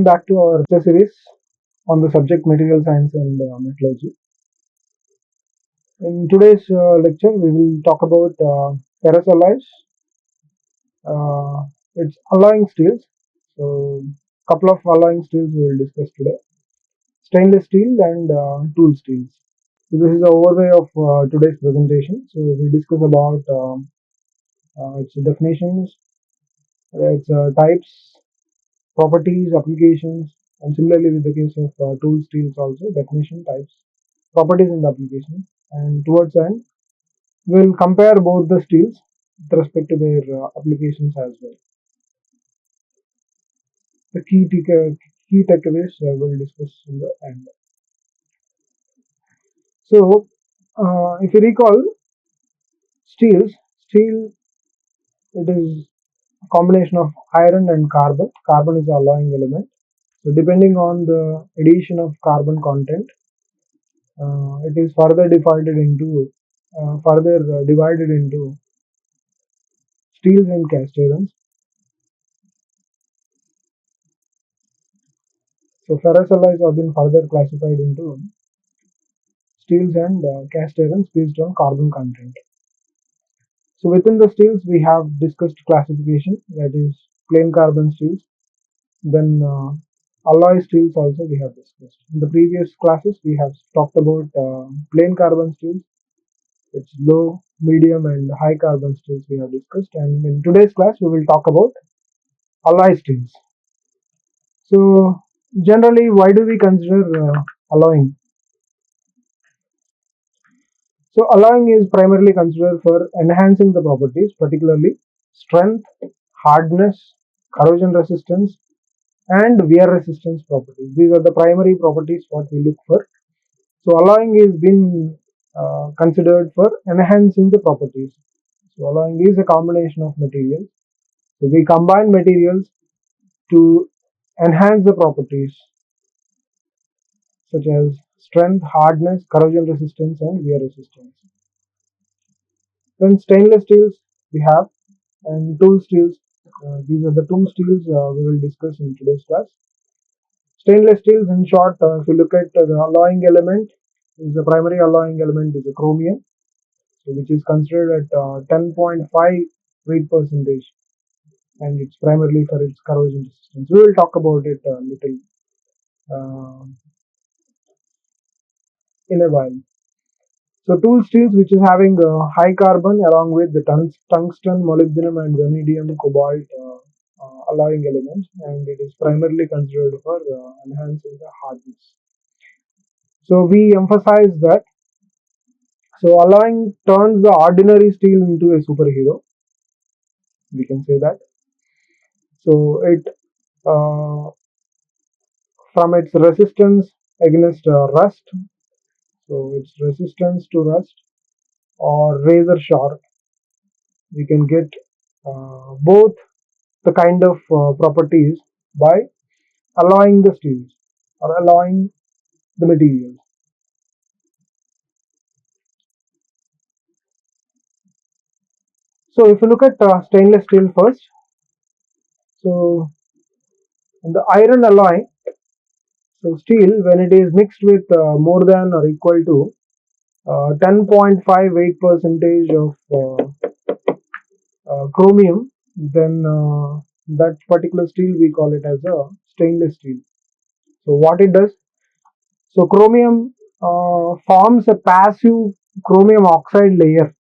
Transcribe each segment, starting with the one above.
Welcome back to our lecture series on the subject material science and metallurgy. In today's lecture, we will talk about ferrous alloys. It's alloying steels. So, couple of alloying steels we will discuss today: stainless steel and tool steels. So, this is the overview of today's presentation. So, we discuss about its definitions, its types, properties, applications, and similarly with the case of tool steels also, definition, types, properties and applications. And towards the end, we'll compare both the steels with respect to their applications as well. The key takeaways we'll discuss in the end. So, if you recall, steel, it is a combination of iron and carbon. Carbon is the alloying element. So, depending on the addition of carbon content, it is further divided into steels and cast irons. So ferrous alloys have been further classified into steels and cast irons based on carbon content. So within the steels we have discussed classification, that is plain carbon steels. Then alloy steels also we have discussed. In the previous classes we have talked about plain carbon steels. It's low, medium and high carbon steels we have discussed, and in today's class we will talk about alloy steels. So generally, why do we consider alloying? So alloying is primarily considered for enhancing the properties, particularly strength, hardness, corrosion resistance, and wear resistance properties. These are the primary properties what we look for. So alloying is been considered for enhancing the properties. So alloying is a combination of materials. So we combine materials to enhance the properties such as strength, hardness, corrosion resistance, and wear resistance. Then stainless steels we have, and tool steels. These are the two steels we will discuss in today's class. Stainless steels, in short, if you look at the alloying element, is the primary alloying element is the chromium, so which is considered at 10.5 weight percentage, and it's primarily for its corrosion resistance. We will talk about it a little in a while. So tool steels, which is having high carbon along with the tungsten, molybdenum and vanadium, cobalt alloying elements, and it is primarily considered for enhancing the hardness. So we emphasize that. So alloying turns the ordinary steel into a superhero. We can say that. So it from its resistance against rust, so its resistance to rust or razor sharp, we can get both the kind of properties by alloying the steels or alloying the materials. So if you look at stainless steel first, so in the iron alloy, so steel when it is mixed with more than or equal to 10.5 weight percentage of chromium, then that particular steel we call it as a stainless steel. So what it does, so chromium forms a passive chromium oxide layer,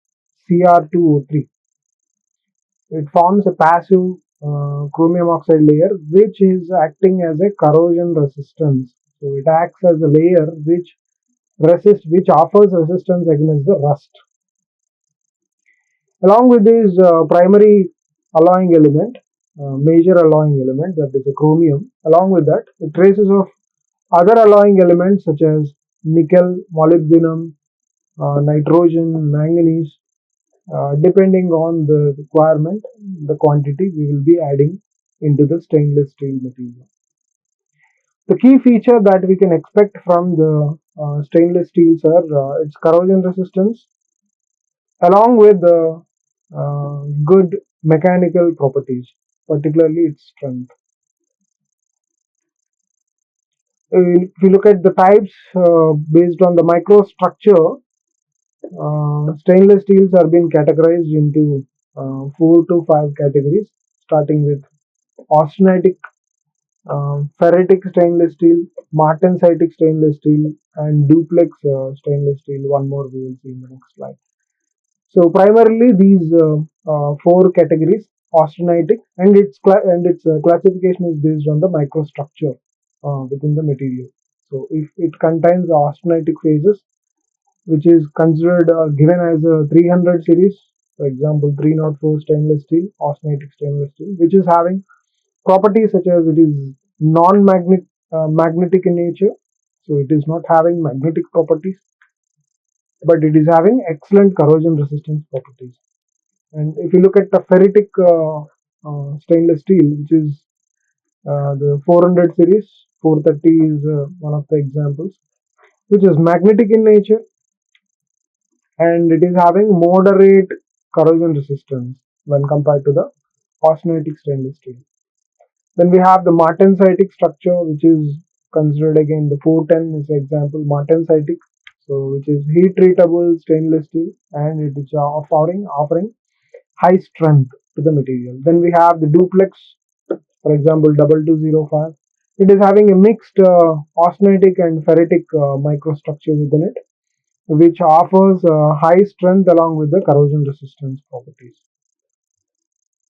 Cr2O3. It forms a passive chromium oxide layer which is acting as a corrosion resistance. So it acts as a layer which offers resistance against the rust. Along with this primary alloying element, major alloying element, that is the chromium, along with that, the traces of other alloying elements such as nickel, molybdenum, nitrogen, manganese, depending on the requirement, the quantity we will be adding into the stainless steel material. The key feature that we can expect from the stainless steels are its corrosion resistance, along with the good mechanical properties, particularly its strength. If you look at the types based on the microstructure, stainless steels are being categorized into 4 to 5 categories, starting with austenitic, ferritic stainless steel, martensitic stainless steel, and duplex stainless steel. One more we will see in the next slide. So primarily these 4 categories, austenitic, and its classification is based on the microstructure within the material. So if it contains the austenitic phases, which is considered given as a 300 series, for example 304 stainless steel, austenitic stainless steel, which is having properties such as it is magnetic in nature, so it is not having magnetic properties, but it is having excellent corrosion resistance properties. And if you look at the ferritic stainless steel, which is the 400 series, 430 is one of the examples, which is magnetic in nature, and it is having moderate corrosion resistance when compared to the austenitic stainless steel. Then we have the martensitic structure, which is considered again the 410 is the example, martensitic, so which is heat treatable stainless steel, and it is offering high strength to the material. Then we have the duplex, for example 2205. It is having a mixed austenitic and ferritic microstructure within it, which offers high strength along with the corrosion resistance properties.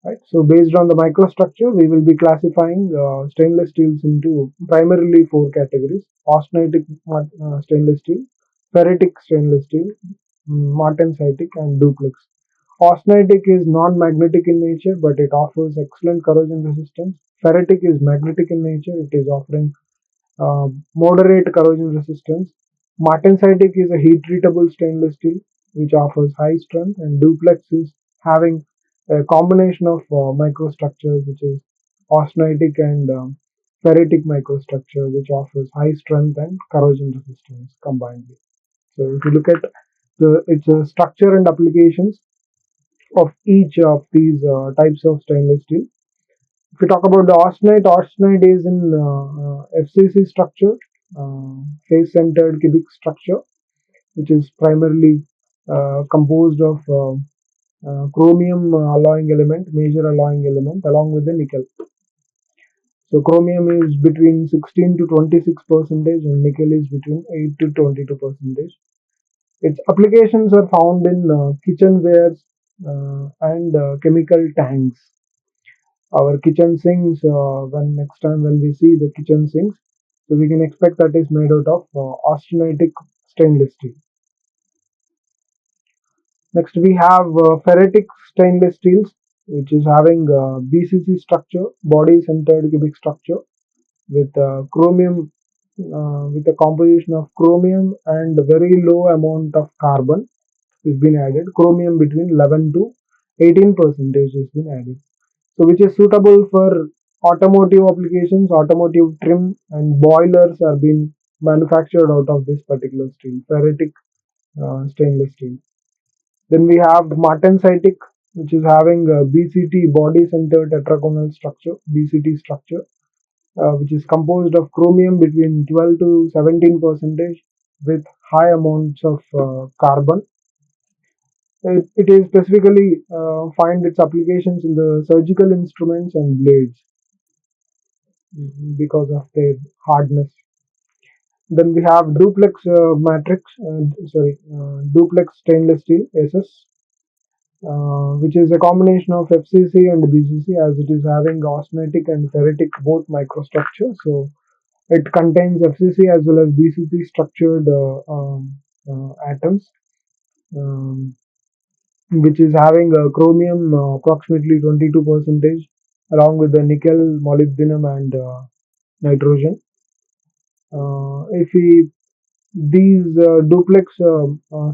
Right. So based on the microstructure, we will be classifying stainless steels into primarily 4 categories: austenitic stainless steel, ferritic stainless steel, martensitic, and duplex. Austenitic is non-magnetic in nature, but it offers excellent corrosion resistance. Ferritic is magnetic in nature; it is offering moderate corrosion resistance. Martensitic is a heat treatable stainless steel which offers high strength, and duplex is having a combination of microstructures, which is austenitic and ferritic microstructure, which offers high strength and corrosion resistance combined. So if you look at its structure and applications of each of these types of stainless steel. If you talk about the austenite is in FCC structure, face-centered cubic structure, which is primarily composed of chromium alloying element, major alloying element, along with the nickel. So chromium is between 16 to 26 percentage, and nickel is between 8 to 22 percentage. Its applications are found in kitchenwares and chemical tanks. Our kitchen sinks, when next time when we see the kitchen sinks, so we can expect that is made out of austenitic stainless steel. Next we have ferritic stainless steels, which is having BCC structure, body centered cubic structure, with chromium, with a composition of chromium and very low amount of carbon is been added. Chromium between 11 to 18 percentage has been added. So which is suitable for automotive applications, automotive trim, and boilers are being manufactured out of this particular steel, ferritic stainless steel. Then we have martensitic, which is having a BCT, body center tetragonal structure, BCT structure, which is composed of chromium between 12 to 17 percentage with high amounts of carbon. It is specifically find its applications in the surgical instruments and blades because of their hardness. Then we have duplex stainless steel (SS), which is a combination of FCC and BCC, as it is having austenitic and ferritic both microstructure. So it contains FCC as well as BCC structured atoms, um, which is having chromium approximately 22 percentage, along with the nickel, molybdenum, and nitrogen. If we These duplex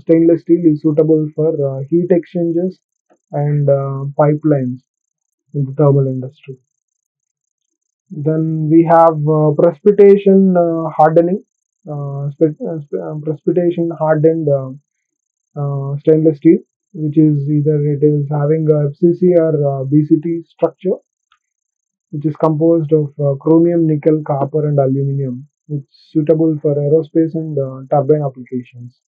stainless steel is suitable for heat exchangers and pipelines in the thermal industry. Then we have precipitation hardening, precipitation hardened stainless steel, which is either it is having a FCC or BCT structure, which is composed of chromium, nickel, copper, and aluminum, which is suitable for aerospace and turbine applications.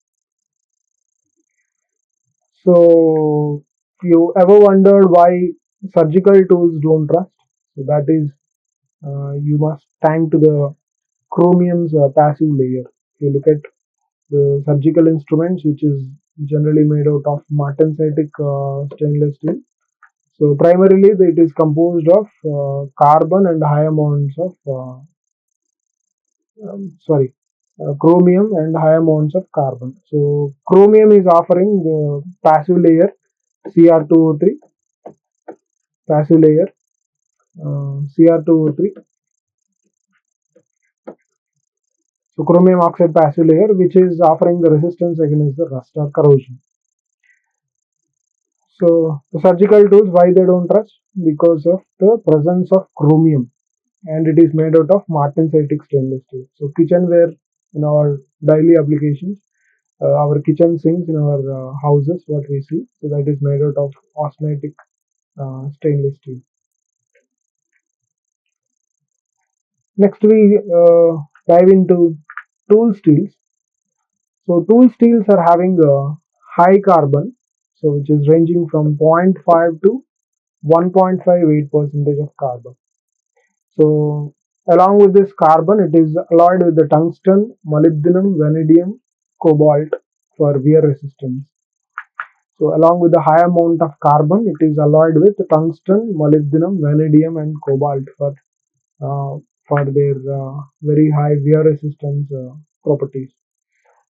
So, if you ever wondered why surgical tools don't rust, so that is you must thank to the chromium's passive layer. If you look at the surgical instruments, which is generally made out of martensitic stainless steel. So primarily it is composed of carbon and high amounts of chromium and high amounts of carbon. So chromium is offering the passive layer Cr2O3 passive layer Cr2O3. So chromium oxide passive layer, which is offering the resistance against the rust or corrosion. So the surgical tools, why they don't rust? Because of the presence of chromium, and it is made out of martensitic stainless steel. So kitchenware in our daily applications, our kitchen sinks in our houses, what we see, so that is made out of austenitic stainless steel. Next, we dive into tool steels. So tool steels are having a high carbon, so which is ranging from 0.5 to 1.58 percentage of carbon. So along with this carbon, it is alloyed with the tungsten, molybdenum, vanadium, cobalt for wear resistance. So along with the high amount of carbon, it is alloyed with tungsten, molybdenum, vanadium, and cobalt uh, for their very high wear resistance properties.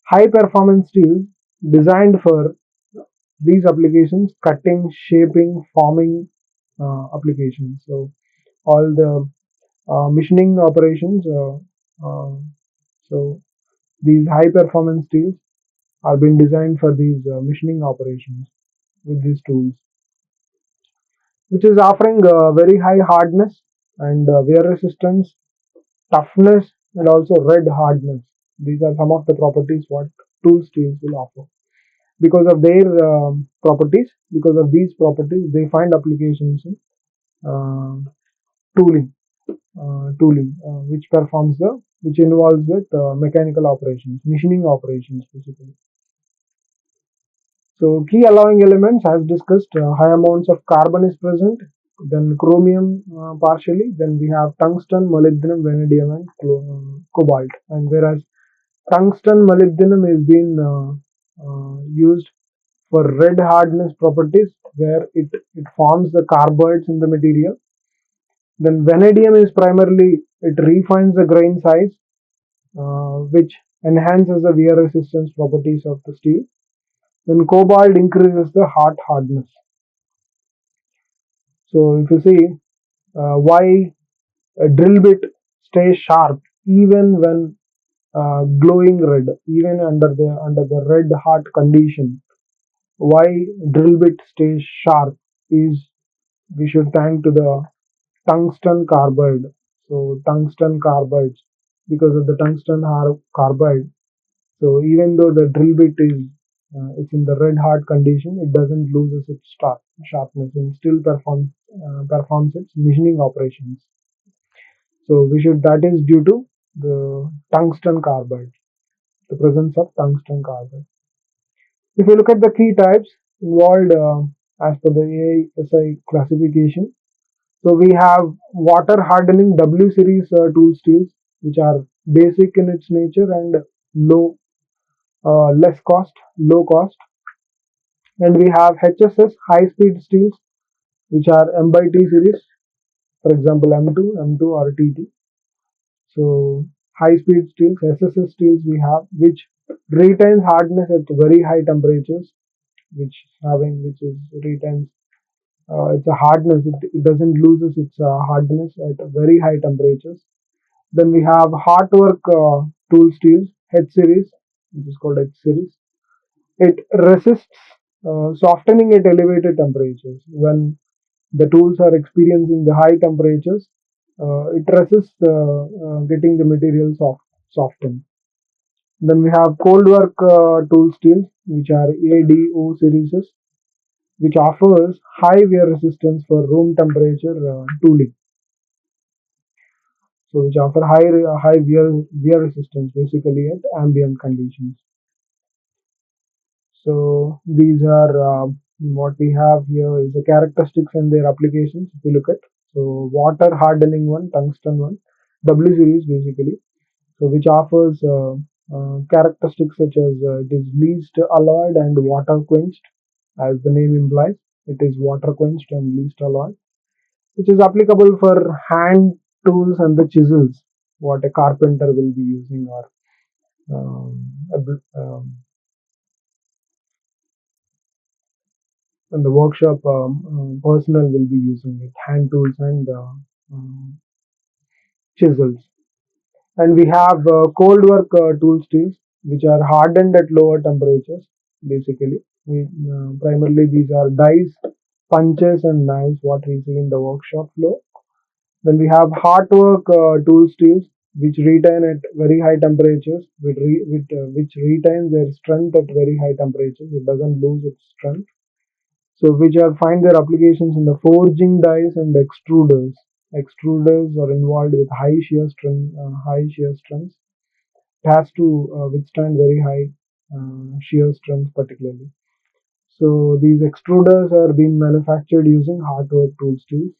High performance steel designed for these applications: cutting, shaping, forming applications. So all the machining operations. So these high performance steels are being designed for these machining operations with these tools, which is offering very high hardness and wear resistance, toughness, and also red hardness. These are some of the properties what tool steels will offer. Because of their properties, because of these properties, they find applications in uh, tooling, which involves with mechanical operations, machining operations specifically. So key allowing elements, as discussed, high amounts of carbon is present, then chromium partially, then we have tungsten, molybdenum, vanadium, and cobalt. And whereas tungsten molybdenum is being used for red hardness properties, where it forms the carboids in the material. Then vanadium is primarily, it refines the grain size, which enhances the wear resistance properties of the steel. Then cobalt increases the hardness. So if you see why a drill bit stays sharp even when glowing red, even under the red hot condition, why drill bit stays sharp is we should thank to the tungsten carbide. So tungsten carbides, because of the tungsten carbide. So even though the drill bit is it's in the red hot condition, it doesn't lose its sharpness and still performs its machining operations. So that is due to the tungsten carbide, the presence of tungsten carbide. If you look at the key types involved as per the AISI classification, so we have water hardening W series tool steels, which are basic in its nature and low cost. And we have HSS high speed steels, which are M by T series, for example M2 or T2. So high speed steels, SSS steels we have, which retains hardness at very high temperatures, which is retains it's a hardness. It doesn't loses its hardness at very high temperatures. Then we have hot work tool steels, H series, which is called H series. It resists softening at elevated temperatures. When the tools are experiencing the high temperatures, it resists getting the material softened. Then we have cold work tool steels, which are ADO series, which offers high wear resistance for room temperature tooling. so which offer high wear resistance basically at ambient conditions. So these are what we have here is the characteristics and their applications. If you look at, so water hardening one, tungsten one, W series basically. So which offers characteristics such as it is least alloyed and water quenched, as the name implies. It is water quenched and least alloyed, which is applicable for hand tools and the chisels, what a carpenter will be using, or um, and the workshop personnel will be using it, hand tools and chisels. And we have cold work tool steels, which are hardened at lower temperatures. Basically, primarily these are dies, punches, and knives. What we see in the workshop floor. Then we have hot work tool steels, which retain at very high temperatures, which retains their strength at very high temperatures. It doesn't lose its strength. So which are find their applications in the forging dies and extruders. Extruders are involved with high shear strengths. It has to withstand very high shear strength particularly. So these extruders are being manufactured using hard work tool steels.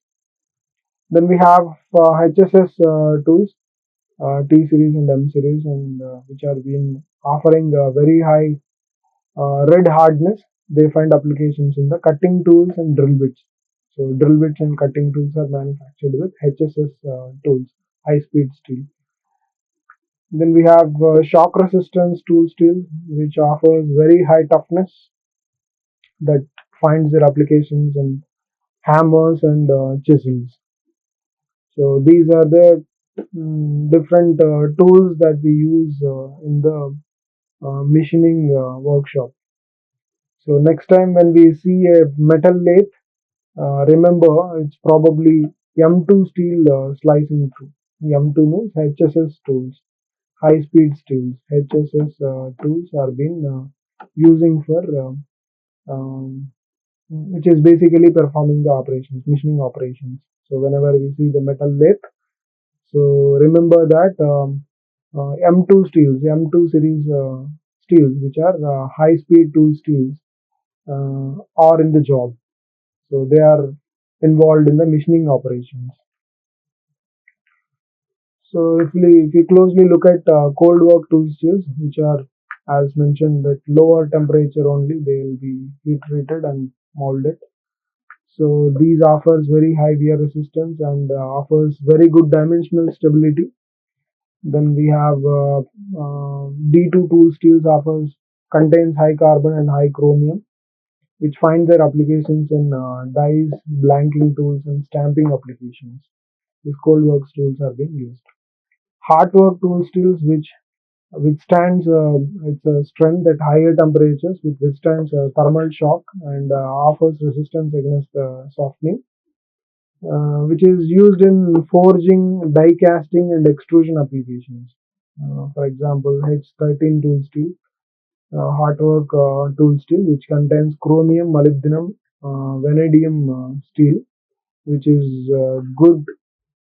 Then we have HSS tools, T series and M series, and which are being offering very high red hardness. They find applications in the cutting tools and drill bits. So drill bits and cutting tools are manufactured with HSS tools, high speed steel. Then we have shock resistance tool steel, which offers very high toughness that finds their applications in hammers and chisels. So these are the different tools that we use in the machining workshop. So next time when we see a metal lathe, remember it's probably M2 steel slicing through. M2 means HSS tools, high speed steels. HSS tools are being using for which is basically performing the operations, machining operations. So whenever we see the metal lathe, so remember that M2 steels, M2 series steels, which are high speed tool steels, are in the job. So they are involved in the machining operations. So if we closely look at cold work tool steels, which are as mentioned at lower temperature only, they will be heat treated and molded. So these offers very high wear resistance and offers very good dimensional stability. Then we have D2 tool steels offers contains high carbon and high chromium, which find their applications in dies, blanking tools, and stamping applications. These cold work tools are being used. Hard work tool steels, which withstands its strength at higher temperatures, which withstands thermal shock and offers resistance against softening, which is used in forging, die casting, and extrusion applications. For example, H13 tool steel, hot work tool steel, which contains chromium, molybdenum, vanadium steel, which is good,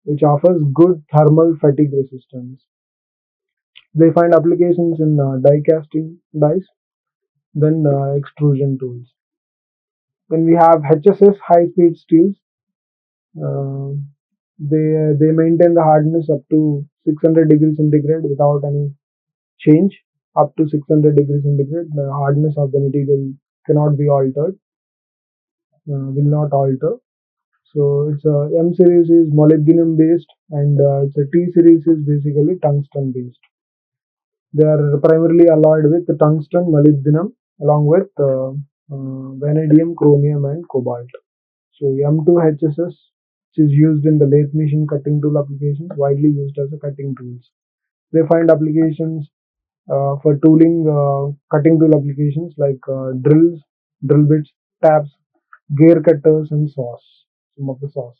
which offers good thermal fatigue resistance. They find applications in die casting dies, then extrusion tools. Then we have HSS high speed steels. Uh, they maintain the hardness up to 600 degrees centigrade without any change. Up to 600 degrees centigrade, the hardness of the material cannot be altered, will not alter. So it's a M series is molybdenum based, and it's a T series is basically tungsten based. They are primarily alloyed with tungsten, molybdenum, along with vanadium, chromium, and cobalt. So M2 HSS, which is used in the lathe machine cutting tool applications, widely used as a cutting tools. They find applications for tooling, cutting tool applications like drills, drill bits, taps, gear cutters, and saws. Some of the saws,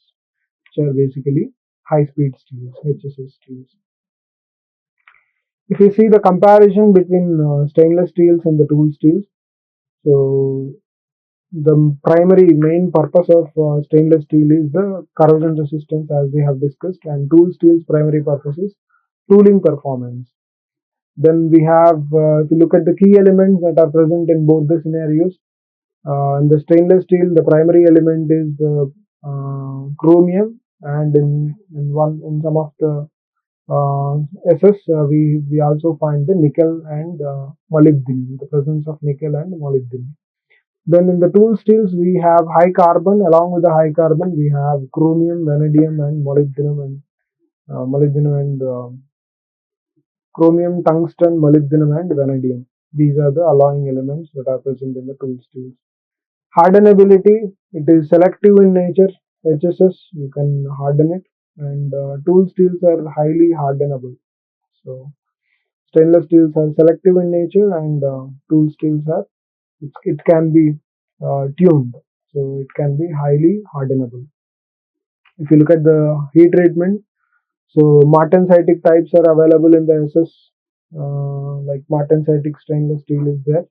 which are basically high-speed steels, HSS steels. If you see the comparison between stainless steels and the tool steels, so The primary main purpose of stainless steel is the corrosion resistance, as we have discussed, and tool steel's primary purpose is tooling performance. Then we have, if you look at the key elements that are present in both the scenarios, in the stainless steel, the primary element is the chromium, and in some of the SS, we also find the nickel and molybdenum, the presence of nickel and molybdenum. Then in the tool steels, we have high carbon. Along with the high carbon, we have chromium, vanadium, and molybdenum and chromium, tungsten, molybdenum, and vanadium. These are the alloying elements that are present in the tool steels. Hardenability, it is selective in nature. HSS, you can harden it, and tool steels are highly hardenable. So stainless steels are selective in nature, and tool steels are it can be tuned, so it can be highly hardenable. If you look at the heat treatment, so martensitic types are available in the SS, like martensitic stainless steel is there,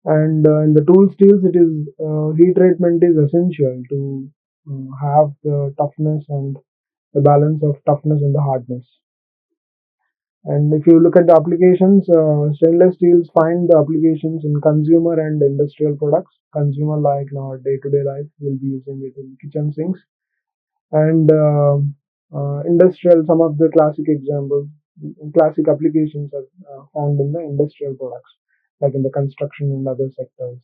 and in the tool steels, it is heat treatment is essential to have the toughness and the balance of toughness and the hardness. And if you look at the applications, stainless steels find the applications in consumer and industrial products. Consumer, like in our day-to-day life, we'll be using it in kitchen sinks, and industrial. Some of the classic examples, classic applications are found in the industrial products, like in the construction and other sectors,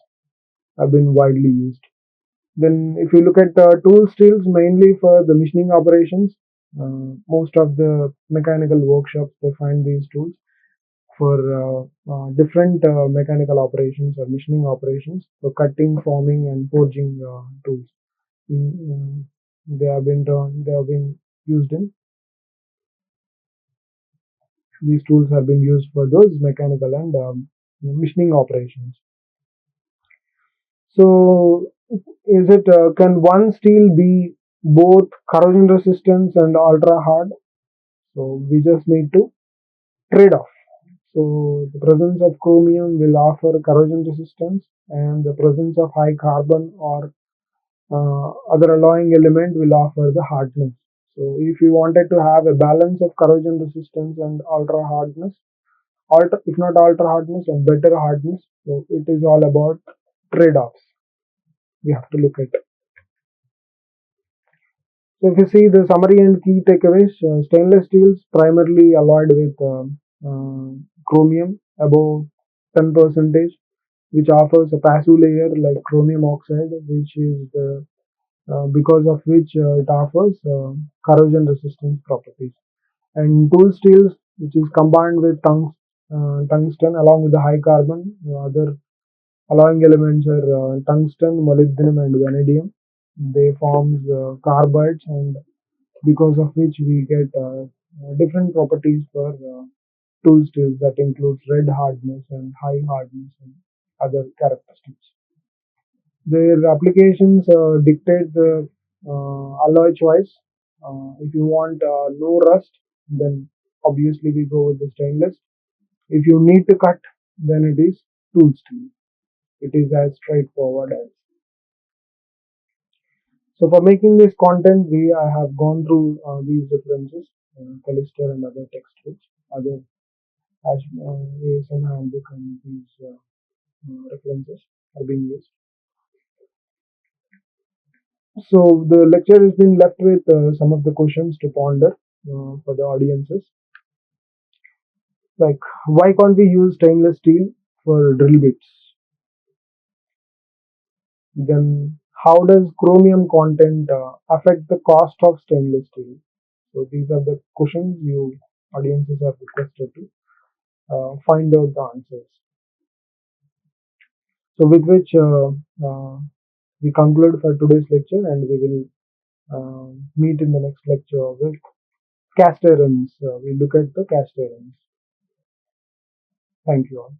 have been widely used. Then, if you look at tool steels, mainly for the machining operations, most of the mechanical workshops they find these tools for different mechanical operations or machining operations, so cutting, forming, and forging tools. They have been used in these tools have been used for those mechanical and machining operations. So, is it can one steel be both corrosion resistance and ultra hard? So we just need to trade off. So the presence of chromium will offer corrosion resistance, and the presence of high carbon or other alloying element will offer the hardness. So if you wanted to have a balance of corrosion resistance and ultra hardness, if not ultra hardness and better hardness, so it is all about trade-offs. We have to look at. So if you see the summary and key takeaways, stainless steels primarily alloyed with chromium above 10 percentage, which offers a passive layer like chromium oxide, which is the because of which it offers corrosion resistance properties. And tool steels, which is combined with tungsten along with the high carbon, other alloying elements are tungsten, molybdenum, and vanadium. They form carbides, and because of which we get different properties for tool steels that includes red hardness and high hardness and other characteristics. Their applications dictate the alloy choice. If you want no rust, then obviously we go with the stainless. If you need to cut, then it is tool steel. It is as straightforward as. So for making this content, we I have gone through these references, Callister and other textbooks, other ASM handbook, and these references are being used. So the lecture has been left with some of the questions to ponder for the audiences, like why can't we use stainless steel for drill bits? Then how does chromium content affect the cost of stainless steel? So these are the questions you audiences are requested to find out the answers. So with which we conclude for today's lecture, and we will meet in the next lecture with cast irons. We look at the cast irons. Thank you all.